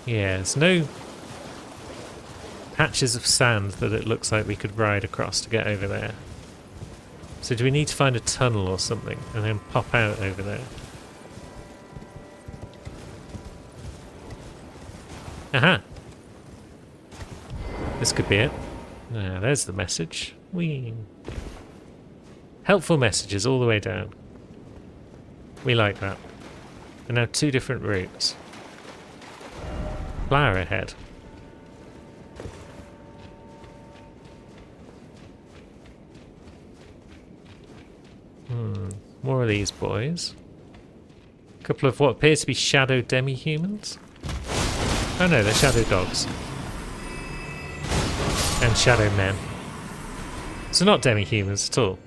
Yeah, there's no patches of sand that it looks like we could ride across to get over there. So do we need to find a tunnel or something and then pop out over there? Aha! This could be it. Ah, there's the message. Whee! Helpful messages all the way down. We like that. And now 2 different routes. Flower ahead. More of these boys. A couple of what appears to be shadow demi-humans. Oh no, they're shadow dogs. And shadow men. So not demi-humans at all.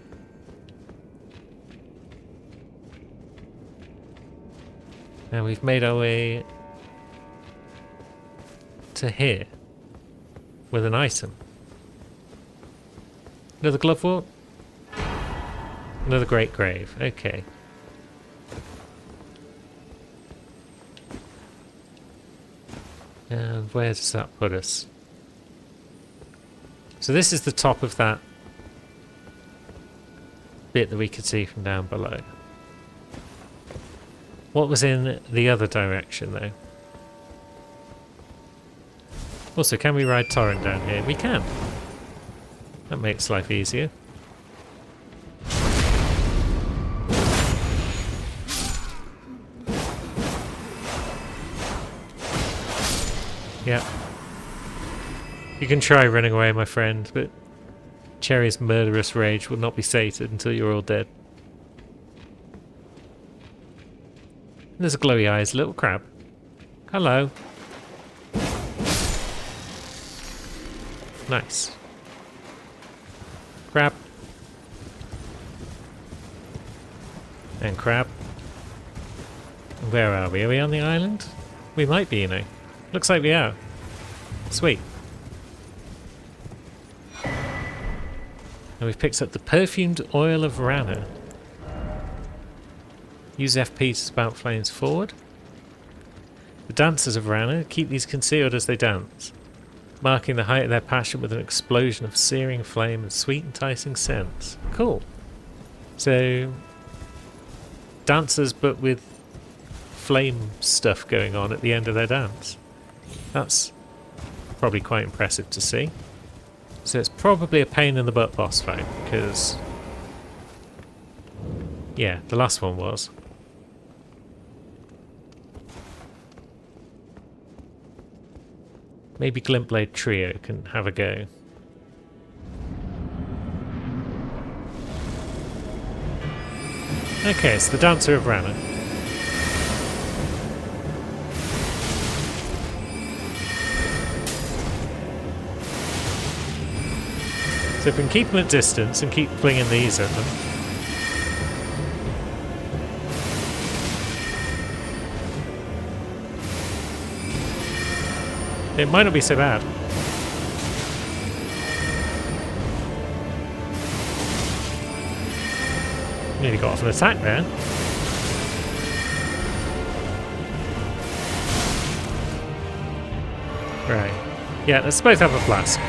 Now we've made our way to here with an item. Another glovewort? Another great grave. Okay. And where does that put us? So this is the top of that bit that we could see from down below. What was in the other direction though? Also, can we ride Torrent down here? We can. That makes life easier. Yeah. You can try running away, my friend, but Cherry's murderous rage will not be sated until you're all dead. There's a glowy eyes little crab. Hello. Nice. Crab. And crab. Where are we? Are we on the island? We might be, you know. Looks like we are. Sweet. And we've picked up the perfumed oil of Ranna. Use FP to spout flames forward. The dancers of Ranna keep these concealed as they dance, marking the height of their passion with an explosion of searing flame and sweet enticing scents. Cool. So, dancers but with flame stuff going on at the end of their dance. That's probably quite impressive to see. So it's probably a pain in the butt boss fight, because yeah, the last one was. Maybe Glintblade Trio can have a go. Okay, it's the Dancer of Ranna. So if we can keep them at distance and keep flinging these at them. It might not be so bad. Nearly got off an attack there. Right. Yeah, let's both have a flask.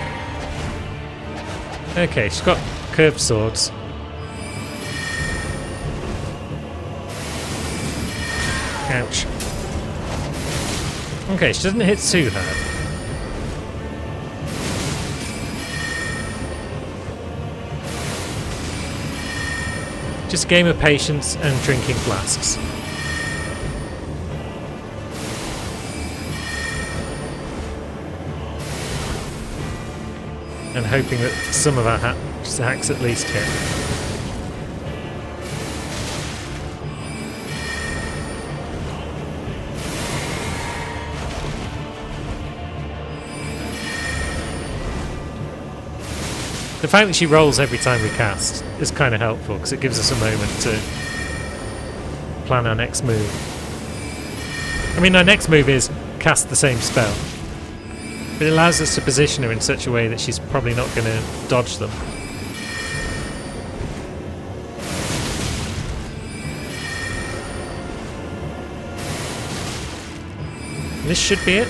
Okay, she's got curved swords. Ouch. Okay, she doesn't hit too hard. Just a game of patience and drinking flasks. And hoping that some of our hacks at least hit. The fact that she rolls every time we cast is kind of helpful, because it gives us a moment to plan our next move. I mean, our next move is cast the same spell. But it allows us to position her in such a way that she's probably not going to dodge them. This should be it.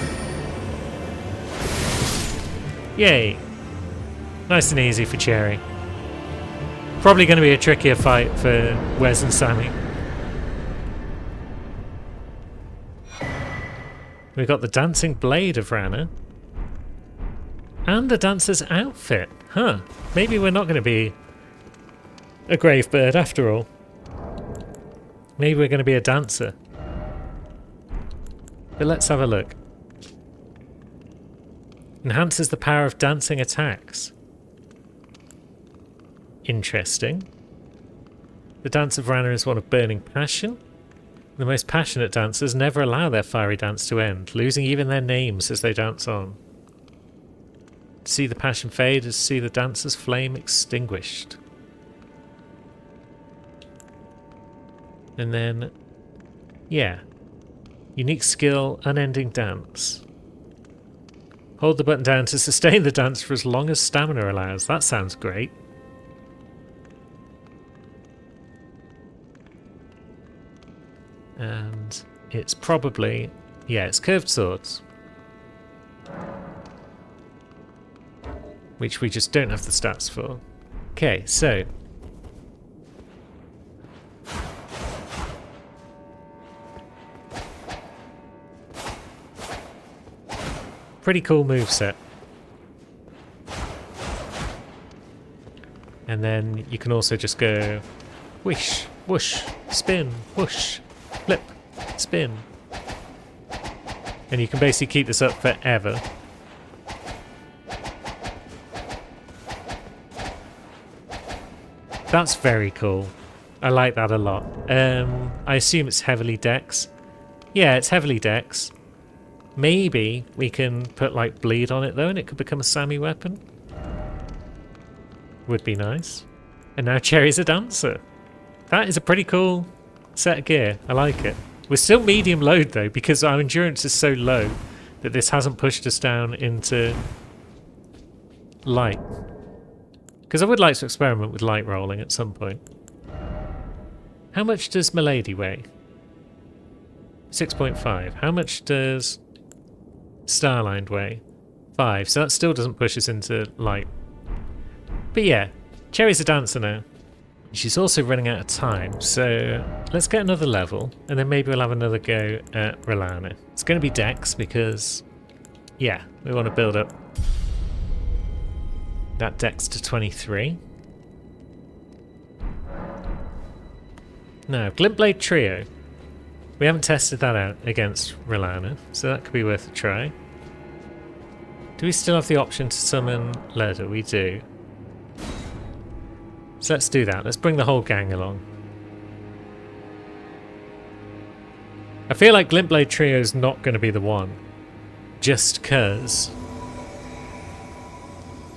Yay! Nice and easy for Cherry. Probably going to be a trickier fight for Wes and Sammy. We've got the dancing blade of Rana. And the dancer's outfit. Huh. Maybe we're not going to be a grave bird after all. Maybe we're going to be a dancer. But let's have a look. Enhances the power of dancing attacks. Interesting. The dance of Rana is one of burning passion. The most passionate dancers never allow their fiery dance to end, losing even their names as they dance on. To see the passion fade is to see the dancer's flame extinguished. And then, yeah. Unique skill, unending dance. Hold the button down to sustain the dance for as long as stamina allows. That sounds great. And it's probably, yeah, it's curved swords. Which we just don't have the stats for. Okay, so. Pretty cool moveset. And then you can also just go wish, whoosh, spin, whoosh, flip, spin. And you can basically keep this up forever. That's very cool. I like that a lot. I assume it's heavily dex. Yeah, it's heavily dex. Maybe we can put like bleed on it though and it could become a Sammy weapon. Would be nice. And now Cherry's a dancer. That is a pretty cool set of gear. I like it. We're still medium load though because our endurance is so low that this hasn't pushed us down into light. Because I would like to experiment with light rolling at some point. How much does Milady weigh? 6.5. How much does Starline weigh? 5. So that still doesn't push us into light. But yeah, Cherry's a dancer now. She's also running out of time, so let's get another level, and then maybe we'll have another go at R'hllana. It's going to be Dex because, yeah, we want to build up that Dex to 23. Now, Glintblade Trio. We haven't tested that out against R'hllana, so that could be worth a try. Do we still have the option to summon Leda? We do. So let's do that. Let's bring the whole gang along. I feel like Glintblade Trio is not going to be the one. Just because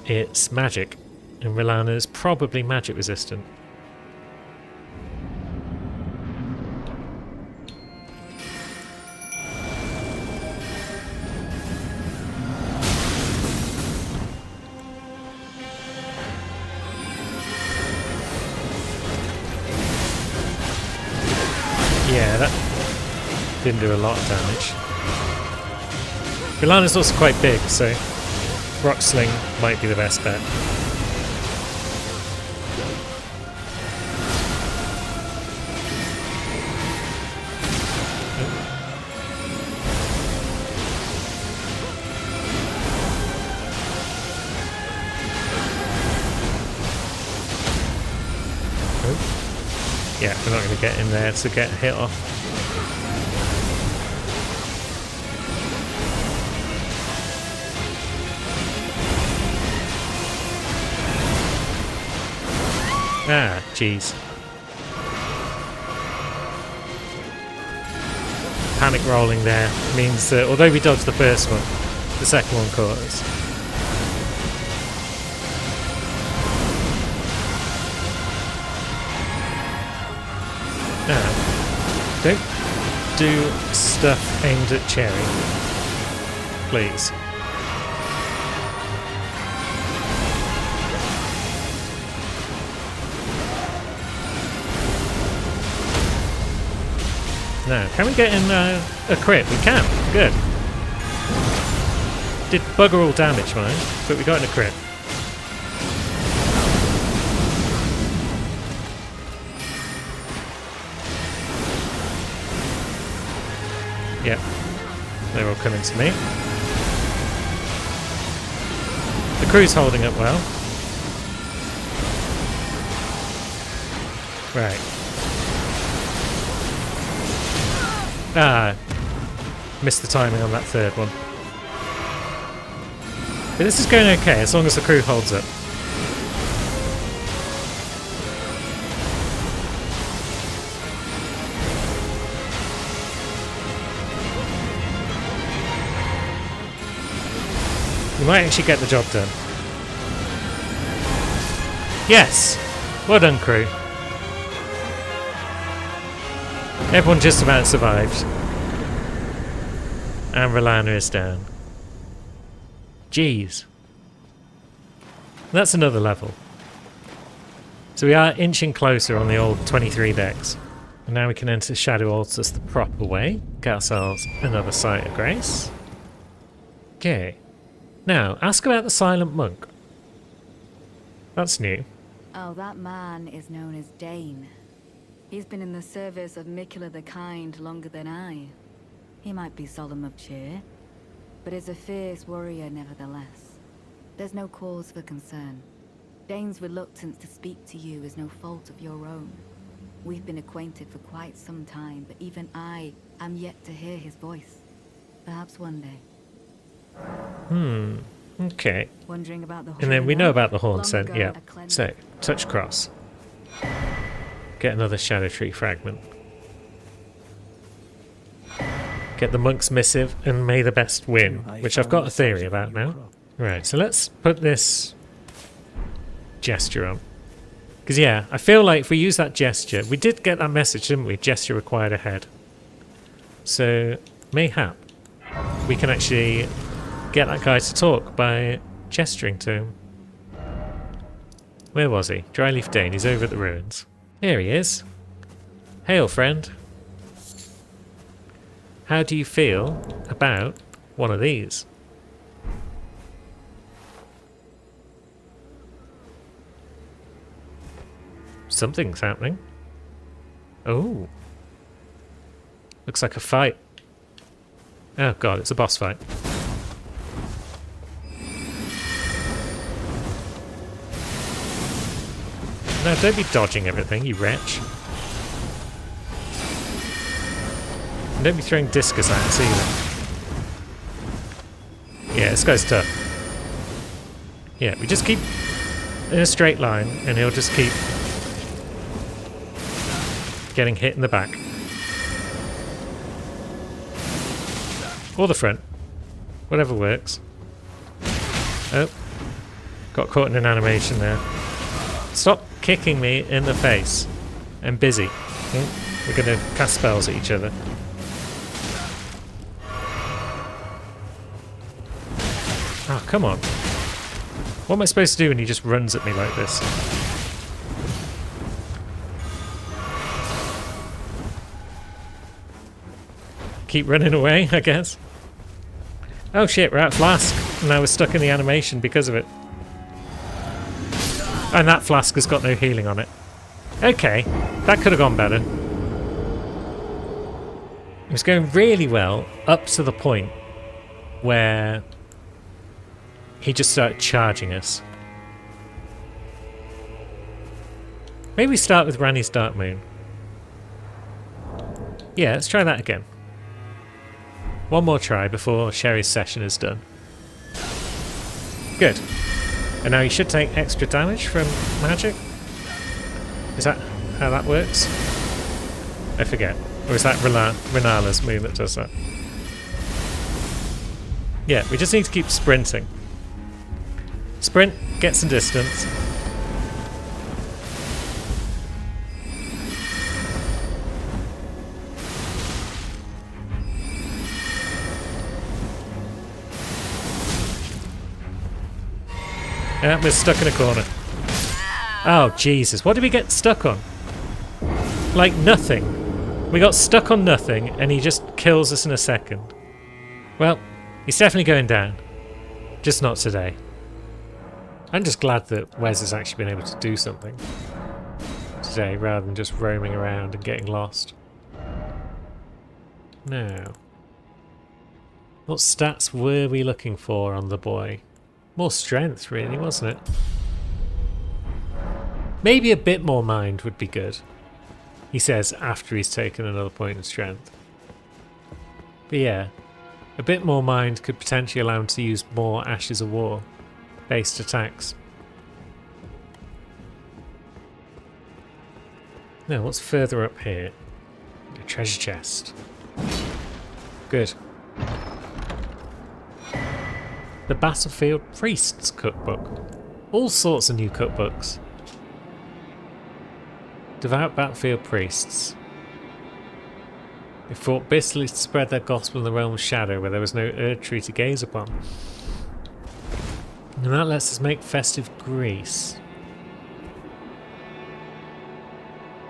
it's magic. And R'hllana is probably magic resistant. Yeah, that didn't do a lot of damage. R'hllana's also quite big, so Rock Sling might be the best bet. Yeah, we're not going to get in there to get hit off. Ah, jeez. Panic rolling there means that although we dodged the first one, the second one caught us. Don't do stuff aimed at Cherry, please. Now, can we get in a crit? We can. Good. Did bugger all damage, mind, but we got in a crit. Yep, they're all coming to me. The crew's holding up well. Right. Ah, missed the timing on that third one. But this is going okay as long as the crew holds up. We might actually get the job done. Yes! Well done, crew. Everyone just about survived. And R'hllana is down. Jeez. That's another level. So we are inching closer on the old 23 decks. And now we can enter Shadow Altars the proper way. Get ourselves another Site of Grace. Okay. Now, ask about the Silent Monk. That's new. Oh, that man is known as Dane. He's been in the service of Miquella the Kind longer than I. He might be solemn of cheer, but is a fierce warrior nevertheless. There's no cause for concern. Dane's reluctance to speak to you is no fault of your own. We've been acquainted for quite some time, but even I am yet to hear his voice. Perhaps one day. Okay. Wondering about the And then we know about the Horn Long Scent, ago, yeah. a cleanse- So, touch cross. Get another Shadow Tree fragment. Get the Monk's Missive and may the best win, which I've got a theory about now. Right, so let's put this gesture on. Because yeah, I feel like if we use that gesture, we did get that message, didn't we? Gesture required a head. So, mayhap, we can actually get that guy to talk by gesturing to him. Where was he? Dryleaf Dane, he's over at the ruins. Here he is. Hail, friend. How do you feel about one of these? Something's happening. Oh. Looks like a fight. Oh god, it's a boss fight. No, don't be dodging everything, you wretch. And don't be throwing discus at us either. Yeah, this guy's tough. Yeah, we just keep in a straight line and he'll just keep getting hit in the back. Or the front. Whatever works. Oh. Got caught in an animation there. Stop kicking me in the face. I'm busy. We're going to cast spells at each other. Oh, come on. What am I supposed to do when he just runs at me like this? Keep running away, I guess. Oh shit, we're at Flask. Now we're stuck in the animation because of it. And that flask has got no healing on it. Okay, that could have gone better. It was going really well up to the point where he just started charging us. Maybe we start with Ranni's Dark Moon. Yeah, let's try that again. One more try before Sherry's session is done. Good. And now you should take extra damage from magic? Is that how that works? I forget. Or is that R'hllana's moon that does that? Yeah, we just need to keep sprinting. Sprint, get some distance. Yeah, we're stuck in a corner. Oh, Jesus. What did we get stuck on? Like nothing. We got stuck on nothing, and he just kills us in a second. Well, he's definitely going down. Just not today. I'm just glad that Wes has actually been able to do something today rather than just roaming around and getting lost. Now, what stats were we looking for on the boy? More strength, really, wasn't it? Maybe a bit more mind would be good, he says after he's taken another point in strength. But yeah, a bit more mind could potentially allow him to use more Ashes of War based attacks. Now, what's further up here? A treasure chest. Good. The Battlefield Priest's Cookbook. All sorts of new cookbooks. Devout Battlefield Priests. They fought bitterly to spread their gospel in the realm of shadow where there was no Erd tree to gaze upon. And that lets us make festive grease.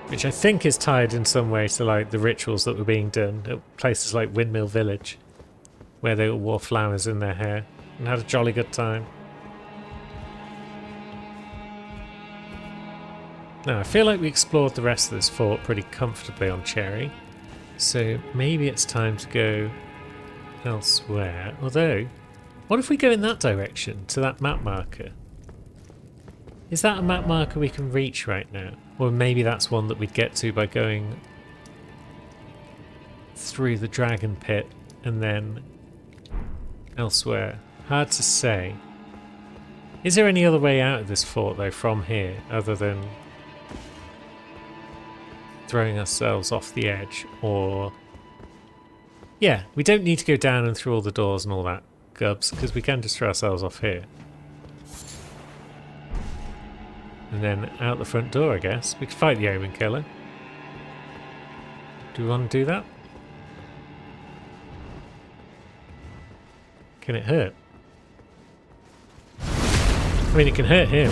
Which I think is tied in some way to like the rituals that were being done at places like Windmill Village, where they all wore flowers in their hair and had a jolly good time. Now I feel like we explored the rest of this fort pretty comfortably on Cherry, so maybe it's time to go elsewhere. Although, what if we go in that direction, to that map marker? Is that a map marker we can reach right now? Or maybe that's one that we'd get to by going through the dragon pit and then elsewhere. Hard to say. Is there any other way out of this fort though from here other than throwing ourselves off the edge? Or yeah, we don't need to go down and through all the doors and all that gubs because we can just throw ourselves off here. And then out the front door, I guess. We could fight the Omen Killer. Do we want to do that? Can it hurt? I mean, it can hurt him.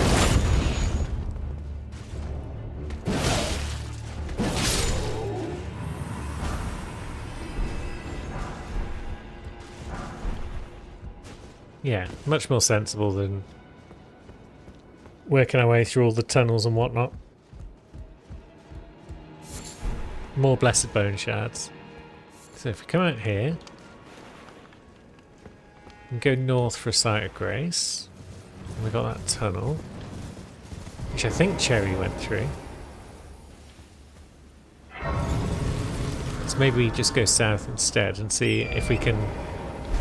Yeah, much more sensible than working our way through all the tunnels and whatnot. More blessed bone shards. So if we come out here and go north for a site of grace, and we've got that tunnel, which I think Cherry went through. So maybe we just go south instead and see if we can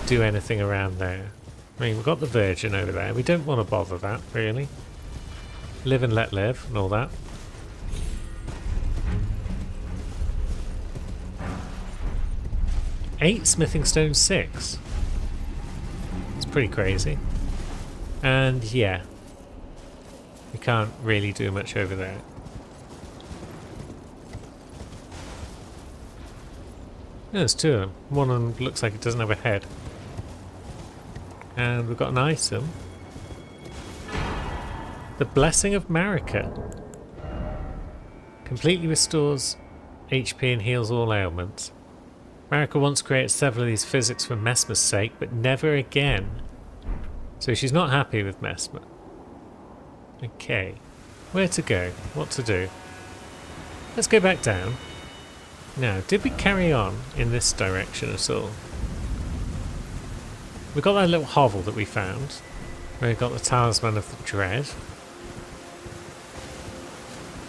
do anything around there. I mean, we've got the Virgin over there. We don't want to bother that, really. Live and let live and all that. Eight smithing stone 6. It's pretty crazy. And yeah, we can't really do much over there. Yeah, there's two of them. One of them looks like it doesn't have a head. And we've got an item. The Blessing of Marika. Completely restores HP and heals all ailments. Marika once created several of these physics for Messmer's sake, but never again. So she's not happy with Messmer. Okay. Where to go? What to do? Let's go back down. Now, did we carry on in this direction at all? We got that little hovel that we found. Where we got the Talisman of the Dread.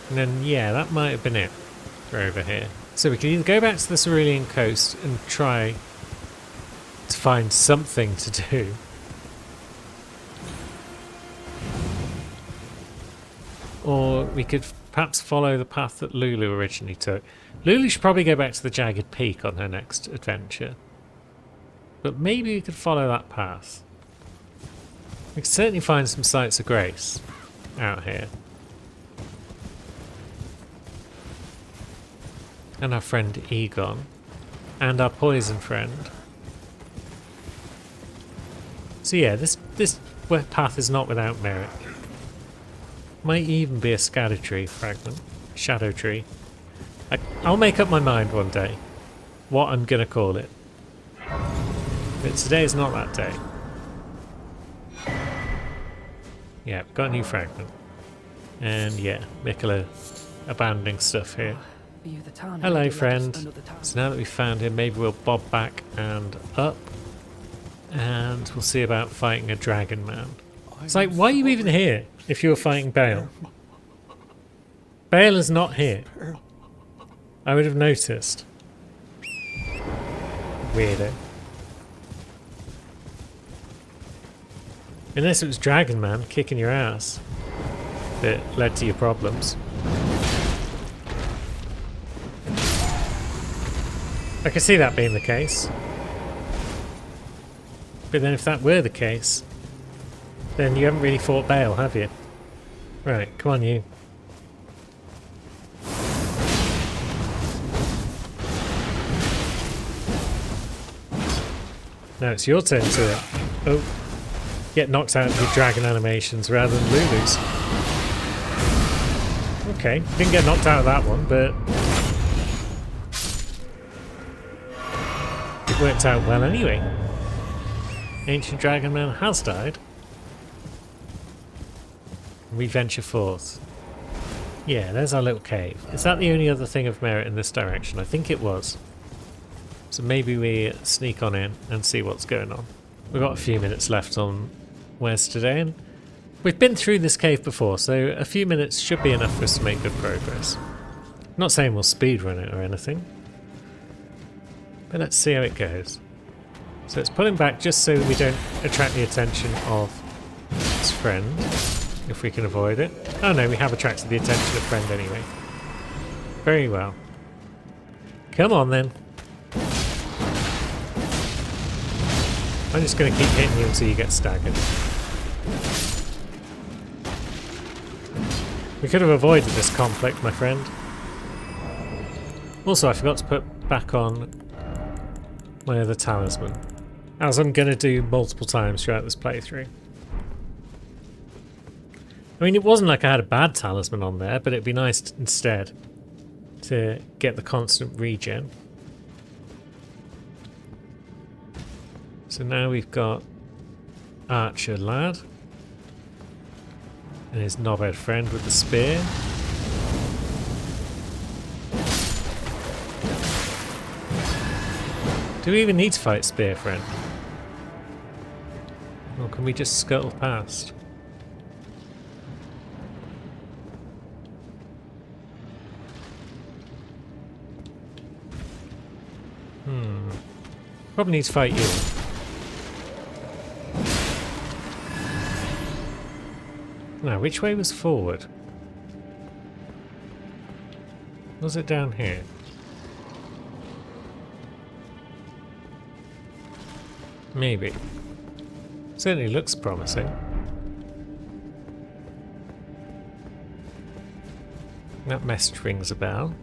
And then, yeah, that might have been it for over here. So we can either go back to the Cerulean coast and try to find something to do. Or we could perhaps follow the path that Lulu originally took. Lulu should probably go back to the Jagged Peak on her next adventure. But maybe we could follow that path. We could certainly find some sites of grace out here. And our friend Egon. And our poison friend. So yeah, this path is not without merit. Might even be a scatter tree fragment. Shadow tree. I'll make up my mind one day what I'm going to call it. But today is not that day. Yeah, got a new fragment. And yeah, Mikola abandoning stuff here. Hello, friend. So now that we've found him, maybe we'll bob back and up. And we'll see about fighting a dragon man. It's like, why are you even here if you're fighting Bale? Bale is not here. I would have noticed. Weirdo. Unless it was Dragon Man kicking your ass that led to your problems. I can see that being the case. But then if that were the case, then you haven't really fought Bale, have you? Right, come on you. Now it's your turn to get knocked out with dragon animations rather than Lulu's. Okay, didn't get knocked out of that one, but it worked out well anyway. Ancient Dragon Man has died. We venture forth. Yeah, there's our little cave. Is that the only other thing of merit in this direction? I think it was. So maybe we sneak on in and see what's going on. We've got a few minutes left on Where's Today, and we've been through this cave before, so a few minutes should be enough for us to make good progress. I'm not saying we'll speedrun it or anything, but let's see how it goes. So it's pulling back just so that we don't attract the attention of its friend, if we can avoid it. Oh no, we have attracted the attention of friend anyway. Very well. Come on then. I'm just going to keep hitting you until you get staggered. We could have avoided this conflict, my friend. Also, I forgot to put back on my other talisman, as I'm going to do multiple times throughout this playthrough. I mean, it wasn't like I had a bad talisman on there, but it'd be nice instead to get the constant regen. So now we've got Archer Lad and his knobhead friend with the spear. Do we even need to fight Spear Friend? Or can we just scuttle past? Probably need to fight you. Now, which way was forward? Was it down here? Maybe. Certainly looks promising. That message rings a bell.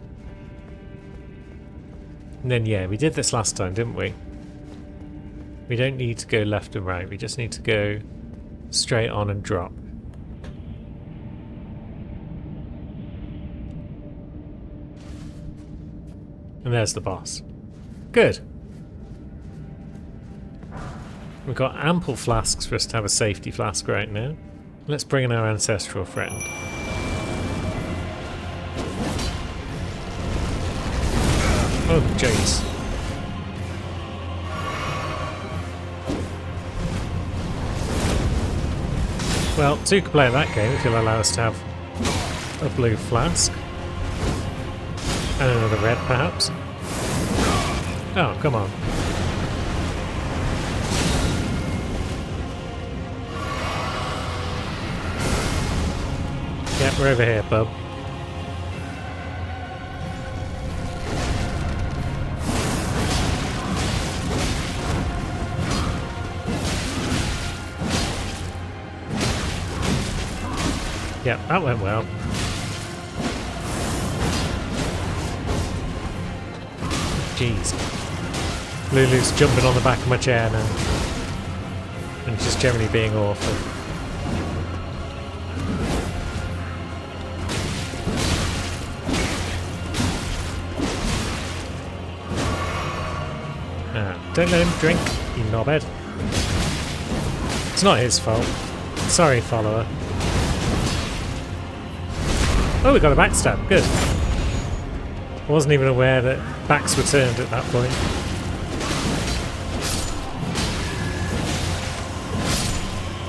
And then, yeah, we did this last time, didn't we? We don't need to go left and right, we just need to go straight on and drop. And there's the boss. Good. We've got ample flasks for us to have a safety flask right now. Let's bring in our ancestral friend. Oh, jeez. Well, two could play at that game if you'll allow us to have a blue flask. And another red, perhaps. Oh, come on. Yep, we're over here, bub. Yep, that went well. Jeez. Lulu's jumping on the back of my chair now. And just generally being awful. Don't let him drink, you knobhead. It's not his fault. Sorry, follower. Oh, we got a backstab. Good. I wasn't even aware that backs were turned at that point.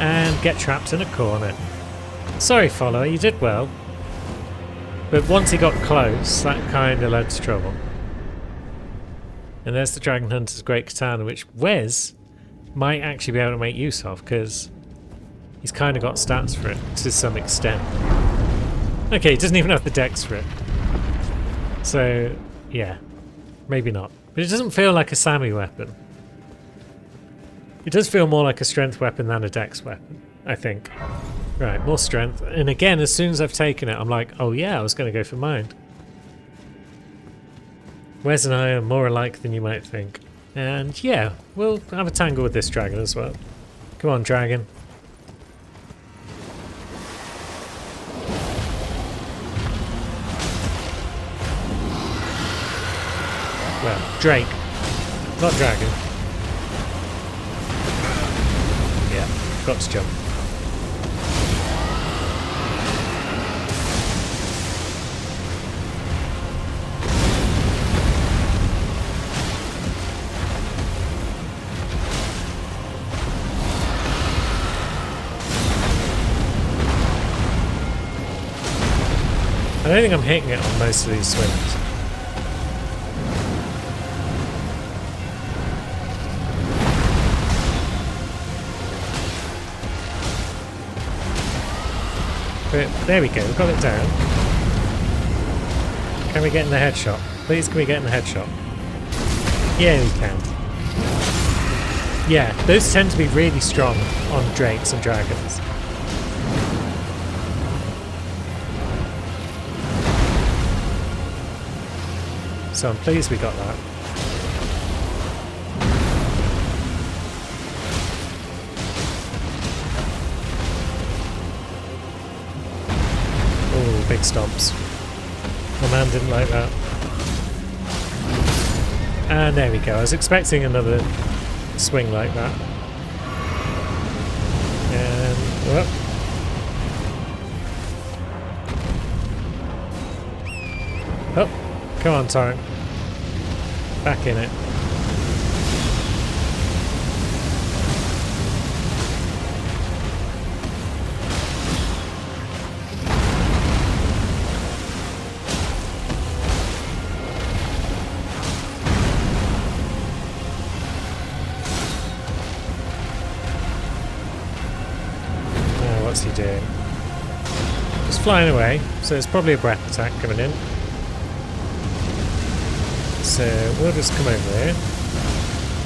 And get trapped in a corner. Sorry, follower, you did well. But once he got close, that kind of led to trouble. And there's the Dragon Hunter's Great Katana, which Wes might actually be able to make use of, because he's kind of got stats for it, to some extent. Okay, he doesn't even have the dex for it. So, yeah, maybe not. But it doesn't feel like a Sammy weapon. It does feel more like a strength weapon than a dex weapon, I think. Right, more strength. And again, as soon as I've taken it, I'm like, oh yeah, I was going to go for mind. Wes and I are more alike than you might think. And yeah, we'll have a tangle with this dragon as well. Come on, dragon. Well, Drake, not dragon. Yeah, got to jump. I don't think I'm hitting it on most of these swings. But there we go, we've got it down. Can we get in the headshot? Please, can we get in the headshot? Yeah, we can. Yeah, those tend to be really strong on drakes and dragons. So I'm pleased we got that. Oh, big stomps. The man didn't like that. And there we go. I was expecting another swing like that. And whoop. Oh, come on, Torrent. Back in it. Now, what's he doing? Just flying away, so it's probably a breath attack coming in. So we'll just come over here,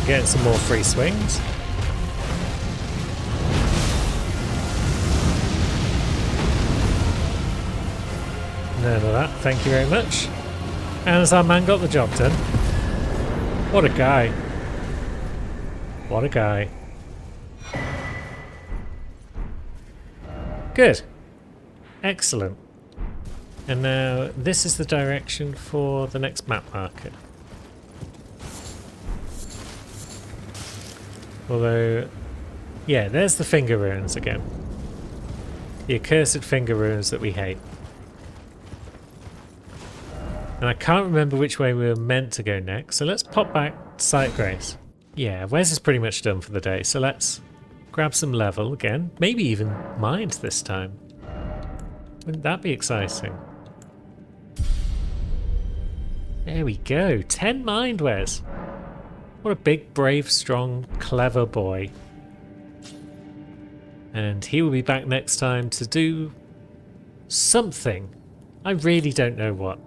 get some more free swings. None of that, thank you very much. And as our man got the job done. What a guy. What a guy. Good. Excellent. And now this is the direction for the next map marker. Although, yeah, there's the finger runes again. The accursed finger runes that we hate. And I can't remember which way we were meant to go next, so let's pop back to Sightgrace. Yeah, Wes is pretty much done for the day, so let's grab some level again. Maybe even mind this time. Wouldn't that be exciting? There we go, 10 mind, Wes. What a big, brave, strong, clever boy. And he will be back next time to do something. I really don't know what.